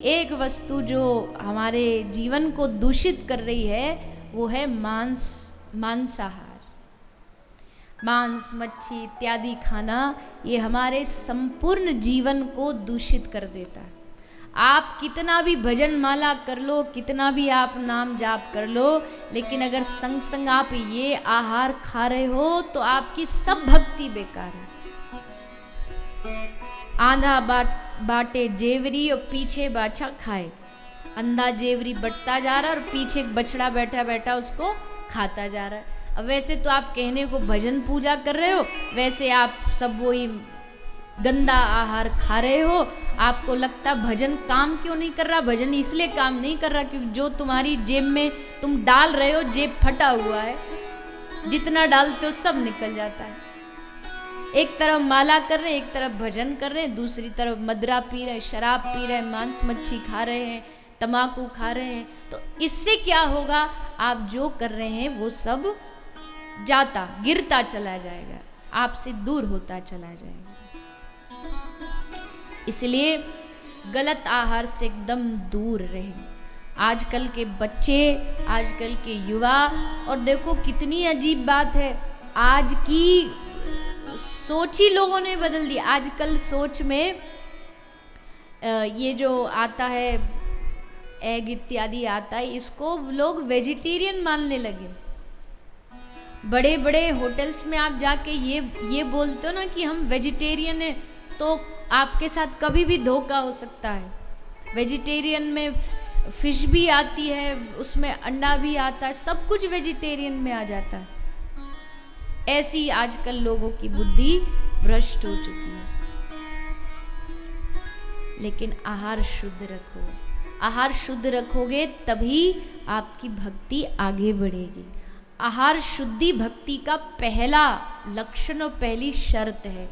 एक वस्तु जो हमारे जीवन को दूषित कर रही है वो है मांसाहार। मांस, मच्छी इत्यादि खाना ये हमारे संपूर्ण जीवन को दूषित कर देता है। आप कितना भी भजन माला कर लो, कितना भी आप नाम जाप कर लो, लेकिन अगर संग संग आप ये आहार खा रहे हो तो आपकी सब भक्ति बेकार है। आंधा बाटे जेवरी और पीछे बाछा खाए। अंधा जेवरी बटता जा रहा है और पीछे एक बछड़ा बैठा बैठा उसको खाता जा रहा है। अब वैसे तो आप कहने को भजन पूजा कर रहे हो, वैसे आप सब वही गंदा आहार खा रहे हो। आपको लगता भजन काम क्यों नहीं कर रहा? भजन इसलिए काम नहीं कर रहा क्योंकि जो तुम्हारी जेब में तुम डाल रहे हो, जेब फटा हुआ है, जितना डालते हो सब निकल जाता है। एक तरफ माला कर रहे हैं, एक तरफ भजन कर रहे हैं, दूसरी तरफ मदरा पी रहे हैं, शराब पी रहे हैं, मांस मच्छी खा रहे हैं, तम्बाकू खा रहे हैं। तो इससे क्या होगा? आप जो कर रहे हैं वो सब जाता गिरता चला जाएगा, आपसे दूर होता चला जाएगा। इसलिए गलत आहार से एकदम दूर रहें। आजकल के बच्चे, आजकल के युवा, और देखो कितनी अजीब बात है, आज की सोच ही लोगों ने बदल दी। आजकल सोच में ये जो आता है एग इत्यादि आता है, इसको लोग वेजिटेरियन मानने लगे। बड़े बड़े होटल्स में आप जाके ये बोलते हो ना कि हम वेजिटेरियन हैं, तो आपके साथ कभी भी धोखा हो सकता है। वेजिटेरियन में फिश भी आती है, उसमें अंडा भी आता है, सब कुछ वेजिटेरियन में आ जाता है। ऐसी आजकल लोगों की बुद्धि भ्रष्ट हो चुकी है। लेकिन आहार शुद्ध रखो। आहार शुद्ध रखोगे तभी आपकी भक्ति आगे बढ़ेगी। आहार शुद्धि भक्ति का पहला लक्षण और पहली शर्त है।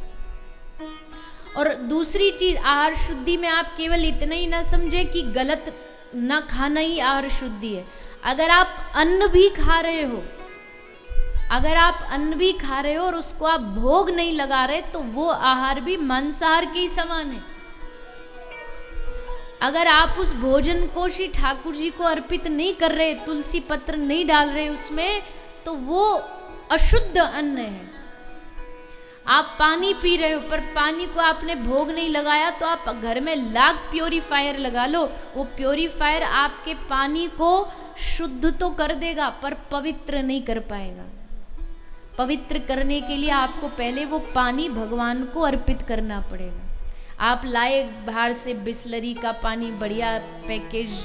और दूसरी चीज, आहार शुद्धि में आप केवल इतना ही ना समझे कि गलत ना खाना ही आहार शुद्धि है। अगर आप अन्न भी खा रहे हो, अगर आप अन्न भी खा रहे हो और उसको आप भोग नहीं लगा रहे, तो वो आहार भी मांसाहार के ही समान है। अगर आप उस भोजन को श्री ठाकुर जी को अर्पित नहीं कर रहे, तुलसी पत्र नहीं डाल रहे उसमें, तो वो अशुद्ध अन्न है। आप पानी पी रहे हो पर पानी को आपने भोग नहीं लगाया, तो आप घर में लाख प्योरीफायर लगा लो, वो प्योरीफायर आपके पानी को शुद्ध तो कर देगा पर पवित्र नहीं कर पाएगा। पवित्र करने के लिए आपको पहले वो पानी भगवान को अर्पित करना पड़ेगा। आप लाए बाहर से बिस्लरी का पानी, बढ़िया पैकेज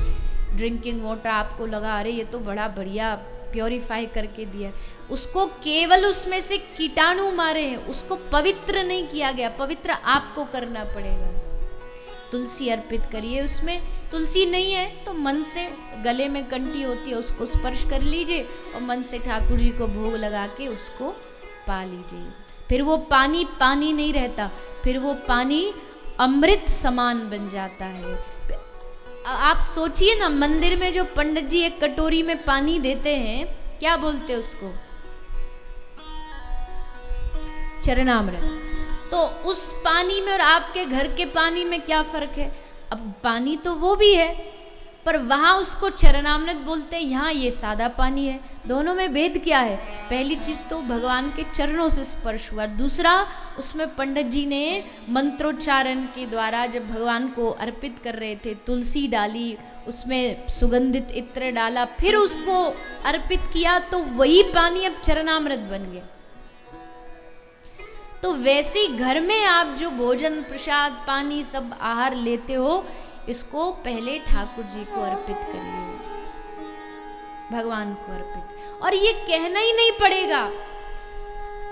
ड्रिंकिंग वाटर आपको लगा, अरे ये तो बड़ा बढ़िया प्योरीफाई करके दिया, उसको केवल उसमें से कीटाणु मारे हैं, उसको पवित्र नहीं किया गया। पवित्र आपको करना पड़ेगा। तुलसी अर्पित करिए, उसमें तुलसी नहीं है तो मन से, गले में कंठी होती है उसको स्पर्श कर लीजिए और मन से ठाकुर जी को भोग लगा के उसको पा लीजिए। फिर वो पानी पानी नहीं रहता, फिर वो पानी अमृत समान बन जाता है। आप सोचिए ना, मंदिर में जो पंडित जी एक कटोरी में पानी देते हैं, क्या बोलते हैं उसको? चरणामृत। तो उस पानी में और आपके घर के पानी में क्या फर्क है? अब पानी तो वो भी है, पर वहां उसको चरणामृत बोलते हैं, यहाँ ये सादा पानी है। दोनों में भेद क्या है? पहली चीज तो भगवान के चरणों से स्पर्श हुआ, दूसरा उसमें पंडित जी ने मंत्रोच्चारण के द्वारा जब भगवान को अर्पित कर रहे थे, तुलसी डाली, उसमें सुगंधित इत्र डाला, फिर उसको अर्पित किया, तो वही पानी अब चरणामृत बन गया। तो वैसे घर में आप जो भोजन प्रसाद पानी सब आहार लेते हो, इसको पहले ठाकुर जी को अर्पित करिए, भगवान को अर्पित। और ये कहना ही नहीं पड़ेगा।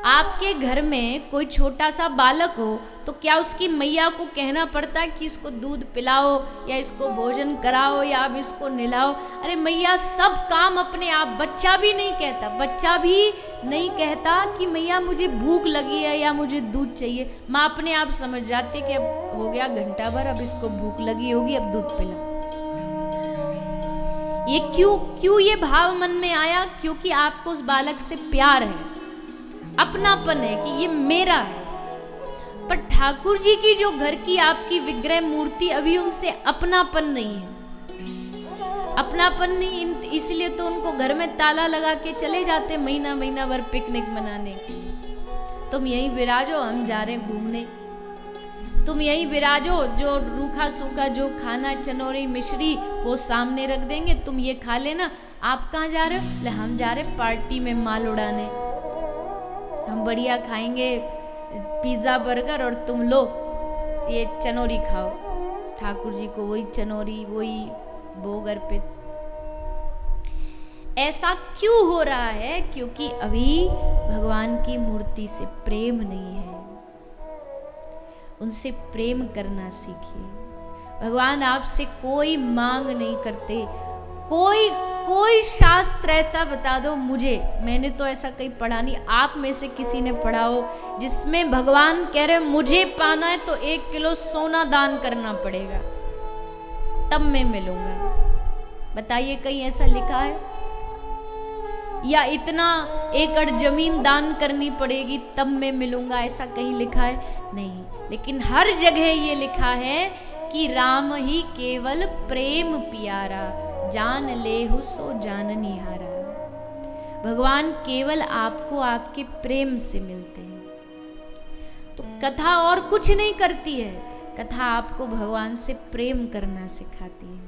आपके घर में कोई छोटा सा बालक हो तो क्या उसकी मैया को कहना पड़ता है कि इसको दूध पिलाओ या इसको भोजन कराओ या अब इसको नहलाओ? अरे मैया सब काम अपने आप, बच्चा भी नहीं कहता, बच्चा भी नहीं कहता कि मैया मुझे भूख लगी है या मुझे दूध चाहिए। माँ अपने आप समझ जाती कि अब हो गया घंटा भर, अब इसको भूख लगी होगी, अब दूध पिलाओ। ये क्यों ये भाव मन में आया? क्योंकि आपको उस बालक से प्यार है, अपनापन है कि ये मेरा है। पर ठाकुर जी की जो घर की आपकी विग्रह मूर्ति, अभी उनसे अपनापन नहीं है, अपनापन नहीं, इसलिए तो उनको घर में ताला लगा के चले जाते महीना महीना भर पिकनिक मनाने के लिए। तुम यहीं विराजो, हम जा रहे हैं घूमने। तुम यहीं विराजो, जो रूखा सूखा जो खाना चनौरी मिश्री वो सामने रख देंगे, तुम ये खा लेना। आप कहाँ जा रहे हो? ले हम जा रहे पार्टी में माल उड़ाने, हम बढ़िया खाएंगे पिज्जा बर्गर और तुम लो ये चनौरी खाओ। ठाकुर जी को वही चनौरी, वही भोग अर्पित। ऐसा क्यों हो रहा है? क्योंकि अभी भगवान की मूर्ति से प्रेम नहीं है। उनसे प्रेम करना सीखिए। भगवान आपसे कोई मांग नहीं करते। कोई शास्त्र ऐसा बता दो मुझे, मैंने तो ऐसा कहीं पढ़ा नहीं, आप में से किसी ने पढ़ा हो जिसमें भगवान कह रहे मुझे पाना है तो 1 किलो सोना दान करना पड़ेगा तब मैं मिलूंगा। बताइए कहीं ऐसा लिखा है? या इतना एकड़ जमीन दान करनी पड़ेगी तब मैं मिलूंगा, ऐसा कहीं लिखा है? नहीं। लेकिन हर जगह ये लिखा है कि राम ही केवल प्रेम प्यारा, जान लेहु सो जाननी हारा। भगवान केवल आपको आपके प्रेम से मिलते हैं। तो कथा और कुछ नहीं करती है, कथा आपको भगवान से प्रेम करना सिखाती है।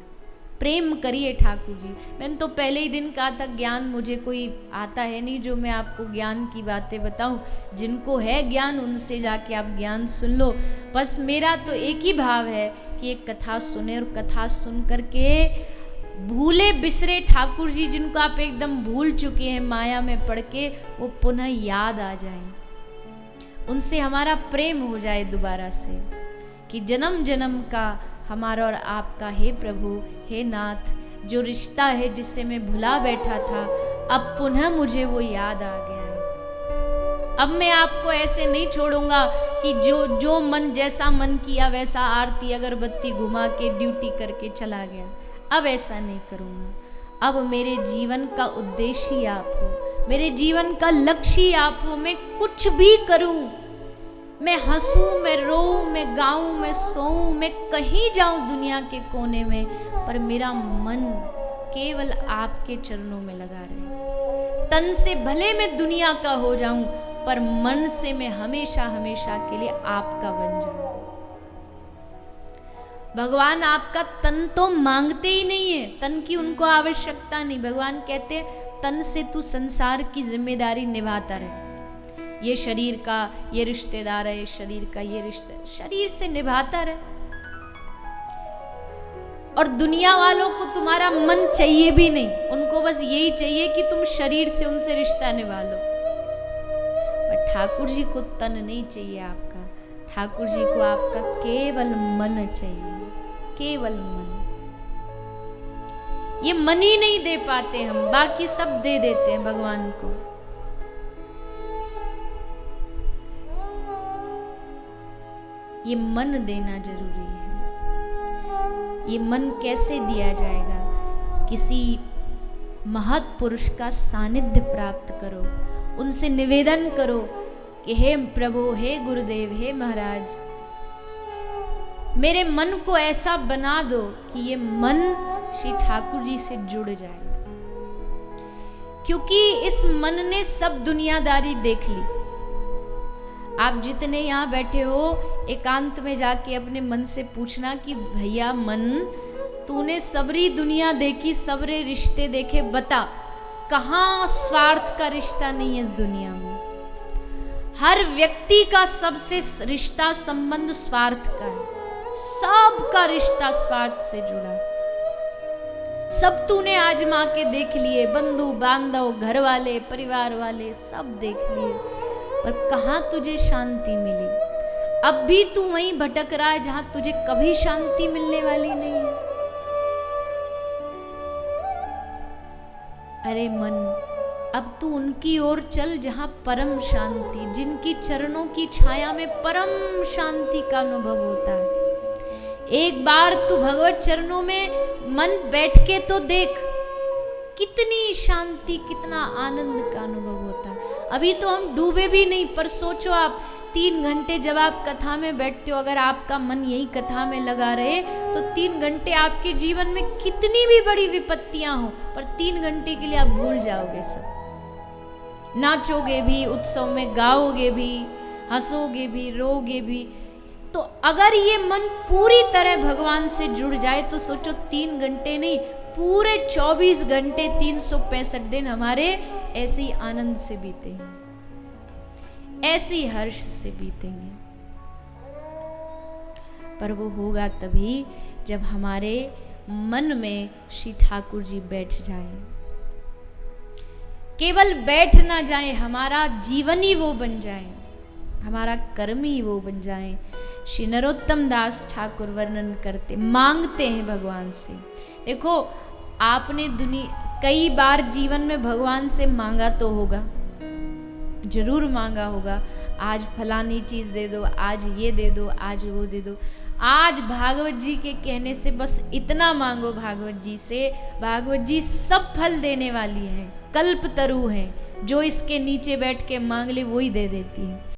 प्रेम करिए ठाकुर जी। मैंने तो पहले ही दिन कहा था ज्ञान मुझे कोई आता है नहीं जो मैं आपको ज्ञान की बातें बताऊं। जिनको है ज्ञान उनसे जाके आप ज्ञान सुन लो। बस मेरा तो एक ही भाव है कि एक कथा सुने और कथा सुन करके भूले बिसरे ठाकुर जी जिनको आप एकदम भूल चुके हैं माया में पड़ के, वो पुनः याद आ जाए, उनसे हमारा प्रेम हो जाए दोबारा से, कि जन्म जन्म का हमारा और आपका हे प्रभु हे नाथ जो रिश्ता है जिसे मैं भुला बैठा था, अब पुनः मुझे वो याद आ गया। अब मैं आपको ऐसे नहीं छोड़ूंगा कि जो मन जैसा मन किया वैसा आरती अगरबत्ती घुमा के ड्यूटी करके चला गया। अब ऐसा नहीं करूंगा। अब मेरे जीवन का उद्देश्य ही आप हो, मेरे जीवन का लक्ष्य ही आप हो। मैं कुछ भी करूं, मैं हंसूं, मैं रोऊं, मैं गाऊं, मैं सोऊं, मैं कहीं जाऊं दुनिया के कोने में, पर मेरा मन केवल आपके चरणों में लगा रहे। तन से भले मैं दुनिया का हो जाऊं, पर मन से मैं हमेशा हमेशा के लिए आपका बन जाऊं। भगवान आपका तन तो मांगते ही नहीं है, तन की उनको आवश्यकता नहीं। भगवान कहते हैं तन से तू संसार की जिम्मेदारी निभाता रहे। ये शरीर का ये रिश्तेदार है, ये शरीर का ये रिश्ते, शरीर से निभाता रहे। और दुनिया वालों को तुम्हारा मन चाहिए भी नहीं, उनको बस यही चाहिए कि तुम शरीर से उनसे रिश्ता निभा लो। पर ठाकुर जी को तन नहीं चाहिए आपका, ठाकुर जी को आपका केवल मन चाहिए, केवल मन। ये मन ही नहीं दे पाते हम, बाकी सब दे देते हैं भगवान को। ये मन देना जरूरी है। ये मन कैसे दिया जाएगा? किसी महत् पुरुष का सानिध्य प्राप्त करो, उनसे निवेदन करो कि हे प्रभु, हे गुरुदेव, हे महाराज, मेरे मन को ऐसा बना दो कि ये मन श्री ठाकुर जी से जुड़ जाए। क्योंकि इस मन ने सब दुनियादारी देख ली। आप जितने यहाँ बैठे हो, एकांत में जाके अपने मन से पूछना कि भैया मन, तूने सबरी दुनिया देखी, सबरे रिश्ते देखे, बता कहाँ स्वार्थ का रिश्ता नहीं है इस दुनिया में। हर व्यक्ति का सबसे रिश्ता संबंध स्वार्थ का है, सबका रिश्ता स्वार्थ से जुड़ा। सब तूने आजमा के देख लिए, बंधु बांधव, घर वाले, परिवार वाले सब देख लिए, पर कहाँ तुझे शांति मिली? अब भी तू वहीं भटक रहा है जहां तुझे कभी शांति मिलने वाली नहीं है। अरे मन, अब तू उनकी ओर चल जहां परम शांति, जिनकी चरणों की छाया में परम शांति का अनुभव होता है। एक बार तू भगवत चरणों में मन बैठ के तो देख, कितनी शांति, कितना आनंद का अनुभव होता है। अभी तो हम डूबे भी नहीं, पर सोचो आप 3 घंटे जब आप कथा में बैठते हो, अगर आपका मन यही कथा में लगा रहे तो 3 घंटे आपके जीवन में कितनी भी बड़ी विपत्तियां हो, पर 3 घंटे के लिए आप भूल जाओगे सब। नाचोगे भी, उत्सव में गाओगे भी, हंसोगे भी, रोगे भी। तो अगर ये मन पूरी तरह भगवान से जुड़ जाए तो सोचो 3 घंटे नहीं, पूरे 24 घंटे 365 दिन हमारे ऐसे ही आनंद से बीतेंगे, ऐसे ही हर्ष से बीतेंगे। पर वो होगा तभी जब हमारे मन में श्री ठाकुर जी बैठ जाए। केवल बैठ ना जाए, हमारा जीवन ही वो बन जाए, हमारा कर्म ही वो बन जाए। श्री नरोत्तम दास ठाकुर वर्णन करते, मांगते हैं भगवान से। देखो, आपने कई बार जीवन में भगवान से मांगा तो होगा, जरूर मांगा होगा, आज फलानी चीज दे दो, आज ये दे दो, आज वो दे दो। आज भागवत जी के कहने से बस इतना मांगो भागवत जी से, भागवत जी सब फल देने वाली है, कल्प तरु है, जो इसके नीचे बैठ के मांग ले वही दे देती है।